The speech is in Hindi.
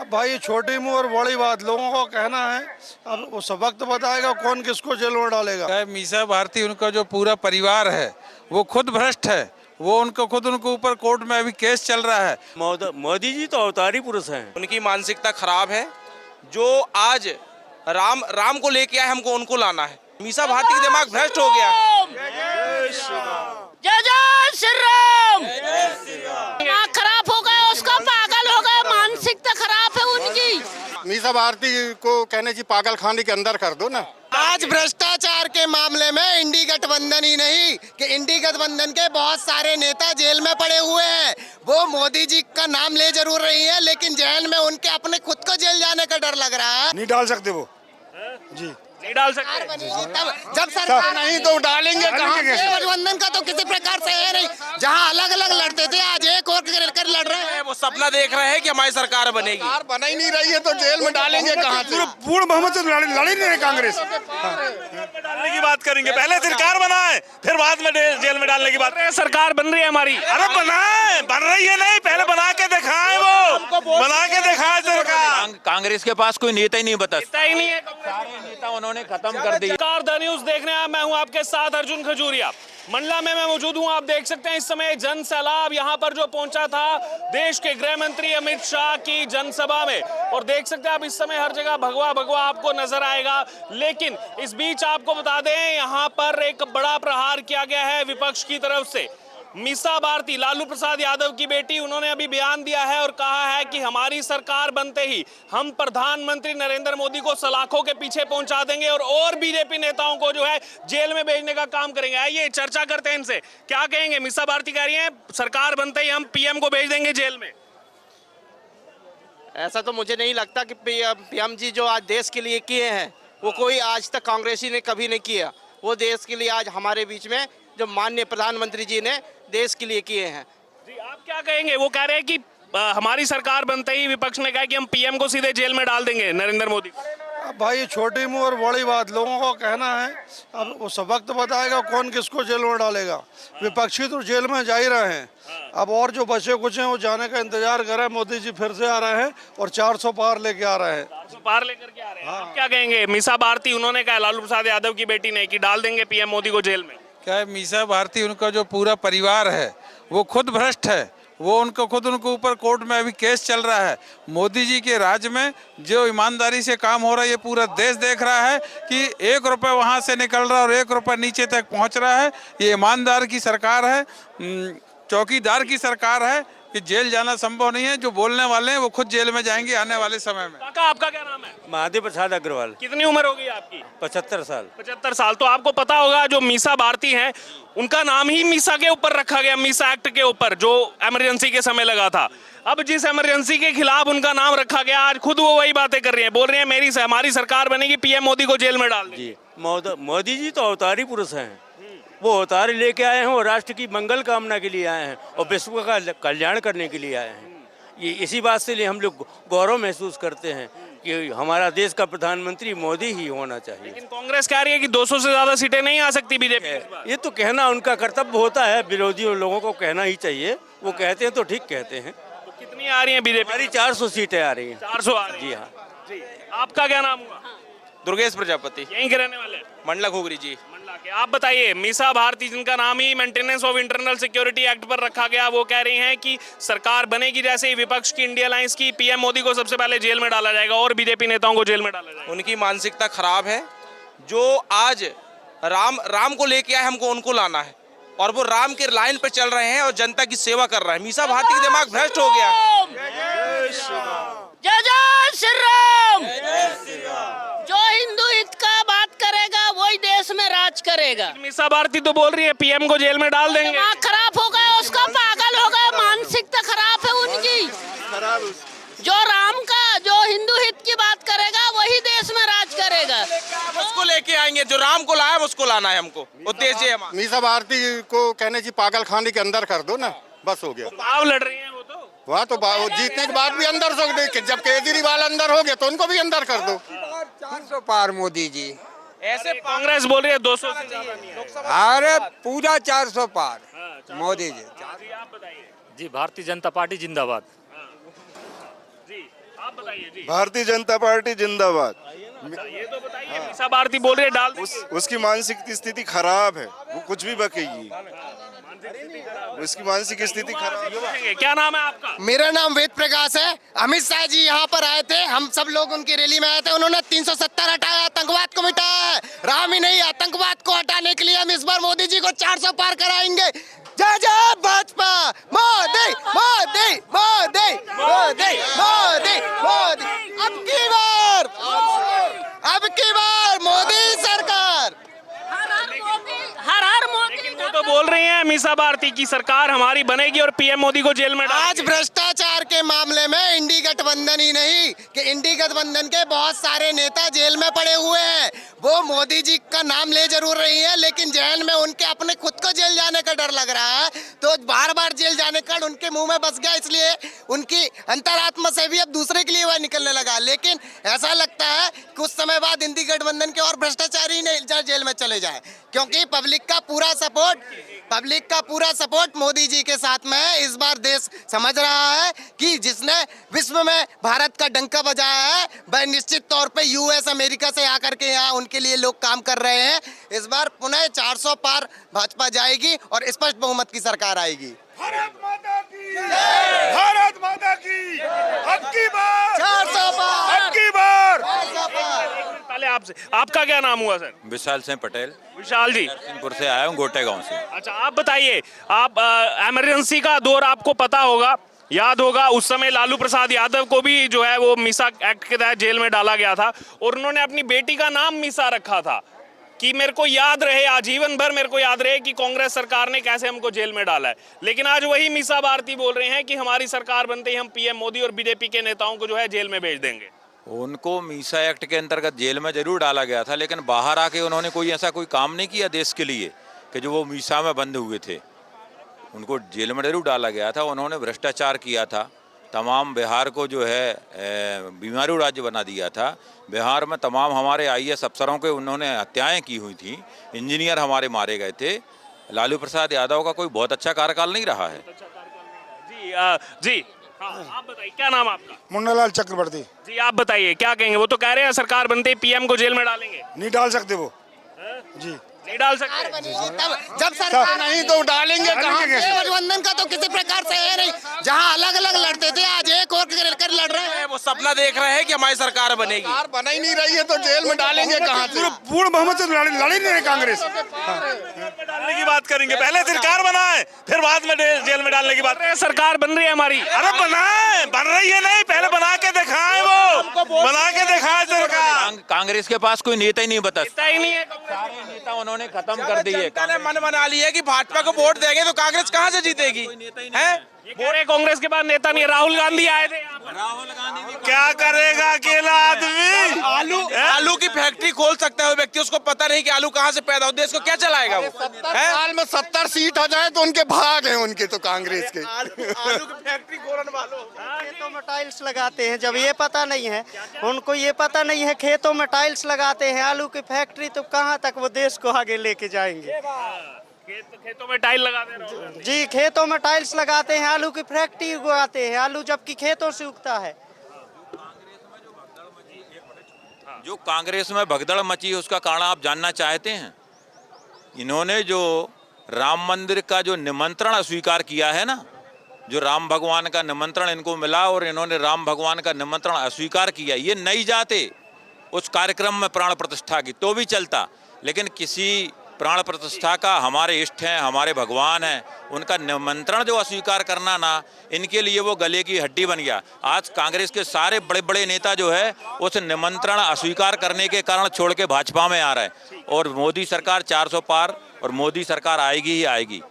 अब भाई छोटी मुंह और बड़ी बात लोगों को कहना है। अब वो सब वक्त बताएगा कौन किसको जेल में डालेगा। चाहे मीसा भारती उनका जो पूरा परिवार है वो खुद भ्रष्ट है। वो उनके ऊपर कोर्ट में अभी केस चल रहा है। मोदी जी तो अवतारी पुरुष हैं। उनकी मानसिकता खराब है। जो आज राम को लेके आए हमको उनको लाना है। मीसा भारती का दिमाग भ्रष्ट हो गया। जय जय श्री राम। दिमाग खराब हो गया उसका, पागल हो गया, मानसिकता खराब है उनकी। मीसा भारती को कहने की पागल खाने के अंदर कर दो ना। आज भ्रष्टाचार के मामले में इंडी गठबंधन ही नहीं कि इंडी गठबंधन के बहुत सारे नेता जेल में पड़े हुए हैं। वो मोदी जी का नाम ले जरूर रही है, लेकिन जेल में उनके अपने खुद को जेल जाने का डर लग रहा है। नहीं डाल सकते वो जी, नहीं डाल सकते। तब जब सरकार नहीं तो डालेंगे कहाँ के? गठबंधन का तो किसी प्रकार से है नहीं। जहाँ अलग अलग लड़ते थे आज एक और कर लड़ रहे हैं। वो सपना देख रहे हैं कि हमारी सरकार बनेगी। सरकार बना ही नहीं रही है तो जेल में डालेंगे कहाँ से? पूर्ण बहुमत से लड़ ही नहीं रही कांग्रेस। डालने की बात करेंगे, पहले सरकार बनाए फिर बाद में जेल में डालने की बात। सरकार बन रही है हमारी। अरे बनाए, बन रही है नहीं, पहले बना के दिखाए। वो बना के दिखाए सरकार। कांग्रेस के पास कोई नेता ही नहीं बता, ही नहीं है। सारे नेता उन्होंने खत्म कर दिए। नमस्कार, द न्यूज़ देखने आया मैं हूं आपके साथ अर्जुन खजूरिया। मंडला में मैं मौजूद हूं। आप देख सकते हैं इस समय जन सैलाब यहां पर जो पहुंचा था देश के गृह मंत्री अमित शाह की जनसभा में, और देख सकते हैं आप इस समय हर जगह भगवा भगवा आपको नजर आएगा। लेकिन इस बीच आपको बता दें यहां पर एक बड़ा प्रहार किया गया है विपक्ष की तरफ से। मीसा भारती, लालू प्रसाद यादव की बेटी, उन्होंने अभी बयान दिया है और कहा है कि हमारी सरकार बनते ही हम प्रधानमंत्री नरेंद्र मोदी को सलाखों के पीछे पहुंचा देंगे और बीजेपी नेताओं को जो है जेल में भेजने का काम करेंगे। आइए चर्चा करते हैं इनसे, क्या कहेंगे। मीसा भारती कह रही हैं सरकार बनते ही हम पीएम को भेज देंगे जेल में। ऐसा तो मुझे नहीं लगता कि पीएम जी जो आज देश के लिए किए हैं वो कोई आज तक कांग्रेसी ने कभी नहीं किया। वो देश के लिए आज हमारे बीच में जो माननीय प्रधानमंत्री जी ने देश के लिए किए हैं। जी आप क्या कहेंगे। वो कह रहे हैं कि हमारी सरकार बनते ही विपक्ष ने कहा कि हम पीएम को सीधे जेल में डाल देंगे नरेंद्र मोदी। अब भाई छोटी मुंह और बड़ी बात लोगों को कहना है। अब वो सब वक्त बताएगा कौन किसको जेल में डालेगा। विपक्षी तो जेल में जा ही रहे हैं। अब और जो बचे कुछ हैं वो जाने का इंतजार कर रहे हैं। मोदी जी फिर से आ रहे हैं और 400 पार लेके आ रहे हैं। 400 पार लेकर के आ रहे हैं। आप क्या कहेंगे। मीसा भारती, उन्होंने कहा लालू प्रसाद यादव की बेटी ने कि डाल देंगे पीएम मोदी को जेल में। क्या है, मीसा भारती उनका जो पूरा परिवार है वो खुद भ्रष्ट है। वो उनके ऊपर कोर्ट में अभी केस चल रहा है। मोदी जी के राज में जो ईमानदारी से काम हो रहा है ये पूरा देश देख रहा है कि 1 रुपये वहाँ से निकल रहा है और 1 रुपये नीचे तक पहुँच रहा है। ये ईमानदार की सरकार है, चौकीदार की सरकार है कि जेल जाना संभव नहीं है। जो बोलने वाले हैं वो खुद जेल में जाएंगे आने वाले समय में। काका आपका क्या नाम है। महादेव प्रसाद अग्रवाल। कितनी उम्र हो गई आपकी। 75 साल। 75 साल। तो आपको पता होगा जो मीसा भारती हैं उनका नाम ही मीसा के ऊपर रखा गया, मीसा एक्ट के ऊपर जो इमरजेंसी के समय लगा था। अब जिस इमरजेंसी के खिलाफ उनका नाम रखा गया आज खुद वो वही बातें कर रही हैं, बोल रही हैं हमारी सरकार बनेगी पीएम मोदी को जेल में डाल देंगे। जी मोदी जी तो अवतारी पुरुष हैं। वो अवतार लेके आए हैं और राष्ट्र की मंगल कामना के लिए आए हैं और विश्व का कल्याण करने के लिए आए हैं। ये इसी बात से लिए हम लोग गौरव महसूस करते हैं कि हमारा देश का प्रधानमंत्री मोदी ही होना चाहिए। लेकिन कांग्रेस कह रही है कि 200 से ज्यादा सीटें नहीं आ सकती बीजेपी। ये तो कहना उनका कर्तव्य होता है, विरोधी लोगों को कहना ही चाहिए। वो कहते हैं तो ठीक कहते हैं। तो कितनी आ रही है बीजेपी। हमारी 400 सीटें आ रही हैं। 400 आ रही है। जी हाँ। जी आपका क्या नाम हुआ। दुर्गेश प्रजापति, यहीं के रहने वाले। मंडला घुघरी जी। मंडला के। आप बताइए मीसा भारती जिनका नाम ही maintenance of internal security act पर रखा गया, वो कह रही हैं कि सरकार बनेगी जैसे ही विपक्ष की इंडिया अलायंस की पीएम मोदी को सबसे पहले जेल में डाला जाएगा और बीजेपी नेताओं को जेल में डाला जाएगा। उनकी मानसिकता खराब है। जो आज राम को लेके आए हमको उनको लाना है और वो राम के लाइन पे चल रहे हैं और जनता की सेवा कर रहे हैं। मीसा भारती का दिमाग भ्रष्ट हो गया। जय जय श्री राम। जो हिंदू हित का बात करेगा वही देश में राज करेगा। मीसा भारती तो बोल रही है पीएम को जेल में डाल देंगे। दिमाग खराब हो गया उसका, पागल हो गया, मानसिकता खराब है उनकी। जो राम का, जो हिंदू हित की बात करेगा वही देश में राज करेगा। उसको लेके आएंगे, जो राम को लाया उसको लाना है हमको। उद्देश्य है मीसा भारती को कहने की पागल खाने के अंदर कर दो ना, बस हो गया। चुनाव लड़ रही है वो तो। वहाँ तो जीतने के बाद भी अंदर सकते, जब केजरीवाल अंदर हो गया तो उनको भी अंदर कर दो। 400 पार मोदी जी। ऐसे कांग्रेस बोल रही है 200 से ज्यादा नहीं है। अरे पूरा 400 पार मोदी जी। आप बताइए। जी भारतीय जनता पार्टी जिंदाबाद। जी आप आप बताइए जी। भारतीय जनता पार्टी जिंदाबाद। ये तो बताइए, मीसा भारती बोल रहे हैं डाल देंगे। उसकी मानसिक स्थिति खराब है, वो कुछ भी बकेगी, उसकी मानसिक स्थिति खराब है। क्या नाम है आपका? मेरा नाम वेद प्रकाश है। अमित शाह जी यहाँ पर आए थे, हम सब लोग उनकी रैली में आए थे। उन्होंने 370 हटाया, आतंकवाद को मिटाया है। राम ही नहीं, आतंकवाद को हटाने के लिए हम इस बार मोदी जी को 400 पार कराएंगे। जय जय भाजपा, मोदी मोदी मोदी मोदी मोदी मोदी। अब की बार मोदी सरकार। हर हर मोदी। वो तो बोल रहे हैं मीसा भारती की सरकार हमारी बनेगी और पीएम मोदी को जेल में आज भ्रष्टाचार के मामले में इंडी गठबंधन ही नहीं कि इंडी गठबंधन के बहुत सारे नेता जेल में पड़े हुए हैं। वो मोदी जी का नाम ले जरूर रही है, लेकिन जेल में उनके अपने खुद को जेल जाने का डर लग रहा है। तो बार बार जेल जाने का उनके मुंह में बस गया, इसलिए उनकी अंतरात्मा से भी अब दूसरे के लिए वह निकलने लगा। लेकिन ऐसा लगता है कुछ समय बाद इंडी गठबंधन के और भ्रष्टाचारी नहीं जेल में चले जाए, क्योंकि पब्लिक का पूरा सपोर्ट मोदी जी के साथ में है। इस बार देश समझ रहा है कि जिसने विश्व में भारत का डंका बजाया है वह निश्चित तौर पे यूएस अमेरिका से आकर के यहाँ उनके लिए लोग काम कर रहे हैं। इस बार पुनः 400 पार भाजपा जाएगी और स्पष्ट बहुमत की सरकार आएगी। भारत माता की, भारत माता की, अब की बार 400 पार, अब की बार। पहले आपसे, आपका क्या नाम हुआ सर? विशाल सिंह पटेल, विशाल जी। सिंहपुर से आया हूँ, गोटे गांव से। अच्छा, आप बताइए, आप इमरजेंसी का दौर आपको पता होगा, याद होगा, उस समय लालू प्रसाद यादव को भी जो है वो मीसा एक्ट के तहत जेल में डाला गया था और उन्होंने अपनी बेटी का नाम मीसा रखा था कि मेरे को याद रहे, आजीवन भर मेरे को याद रहे कि कांग्रेस सरकार ने कैसे हमको जेल में डाला है। लेकिन आज वही मीसा भारती बोल रहे हैं कि हमारी सरकार बनते ही हम पीएम मोदी और बीजेपी के नेताओं को जो है जेल में भेज देंगे। उनको मीसा एक्ट के अंतर्गत जेल में जरूर डाला गया था, लेकिन बाहर आके उन्होंने कोई ऐसा कोई काम नहीं किया देश के लिए कि जो वो मीसा में बंद हुए थे। उनको जेल में जरूर डाला गया था। उन्होंने भ्रष्टाचार किया था, तमाम बिहार को जो है बीमारू राज्य बना दिया था। बिहार में तमाम हमारे IAS अफसरों के उन्होंने हत्याएं की हुई थी, इंजीनियर हमारे मारे गए थे। लालू प्रसाद यादव का कोई बहुत अच्छा कार्यकाल नहीं रहा है। जी हाँ, आप बताइए, क्या नाम आपका? मुन्नालाल चक्रवर्ती जी, आप बताइए क्या कहेंगे? वो तो कह रहे हैं सरकार बनते ही पीएम को जेल में डालेंगे। नहीं डाल सकते वो जी, नहीं डाल सकते। तब जब सरकार नहीं तो डालेंगे कहाँ? गठबंधन का तो किसी प्रकार से है नहीं। जहाँ अलग अलग लड़ते थे आज एक और कर लड़ रहे हैं। वो सपना देख रहे हैं कि हमारी सरकार बनेगी। सरकार बना ही नहीं रही है तो जेल में डालेंगे कहाँ से? पूर्ण बहुमत से लड़ ही नहीं रही कांग्रेस। डालने की बात करेंगे, पहले सरकार बनाए फिर बाद में जेल में डालने की बात। सरकार बन रही है हमारी। अरे बनाए, बन रही है नहीं, पहले बना के दिखाए, वो बना के दिखाए सरकार। कांग्रेस के पास कोई नेता ही नहीं बता, ही नहीं है। सारे नेता उन्होंने खत्म कर दिए। जनता ने मन बना लिया कि भाजपा को वोट देंगे तो कांग्रेस कहाँ से जीतेगी? हैं? पूरे कांग्रेस के पास नेता नहीं है। राहुल गांधी आए थे, राहुल गांधी क्या करेगा अकेला आदमी? आलू की फैक्ट्री खोल सकता है वो व्यक्ति, उसको पता नहीं कि आलू कहाँ से पैदा हो, देश को क्या चलाएगा वो? 70 साल में 70 सीट आ जाए तो उनके भाग हैं उनके तो कांग्रेस के। आलू की फैक्ट्री खोलने वालों खेतों में टाइल्स लगाते हैं, जब ये पता नहीं है उनको, ये पता नहीं है खेतों में टाइल्स लगाते हैं आलू की फैक्ट्री, तो कहाँ तक वो देश को आगे लेके जाएंगे? खेतों में टाइल लगा दे रहे हो। जी, खेतों में टाइल्स लगाते हैं, आलू की फैक्ट्री उगाते हैं, आलू जबकि खेतों से उगता है। जो कांग्रेस में भगदड़ मची है उसका कारण आप जानना चाहते हैं? इन्होंने जो राम मंदिर का जो निमंत्रण अस्वीकार किया है ना, जो राम भगवान का निमंत्रण इनको मिला और इन्होंने राम भगवान का निमंत्रण अस्वीकार किया, ये नहीं जाते उस कार्यक्रम में प्राण प्रतिष्ठा की तो भी चलता, लेकिन किसी प्राण प्रतिष्ठा का हमारे इष्ट हैं, हमारे भगवान हैं, उनका निमंत्रण जो अस्वीकार करना ना, इनके लिए वो गले की हड्डी बन गया। आज कांग्रेस के सारे बड़े बड़े नेता जो है उस निमंत्रण अस्वीकार करने के कारण छोड़ के भाजपा में आ रहे हैं और मोदी सरकार 400 पार और मोदी सरकार आएगी ही आएगी।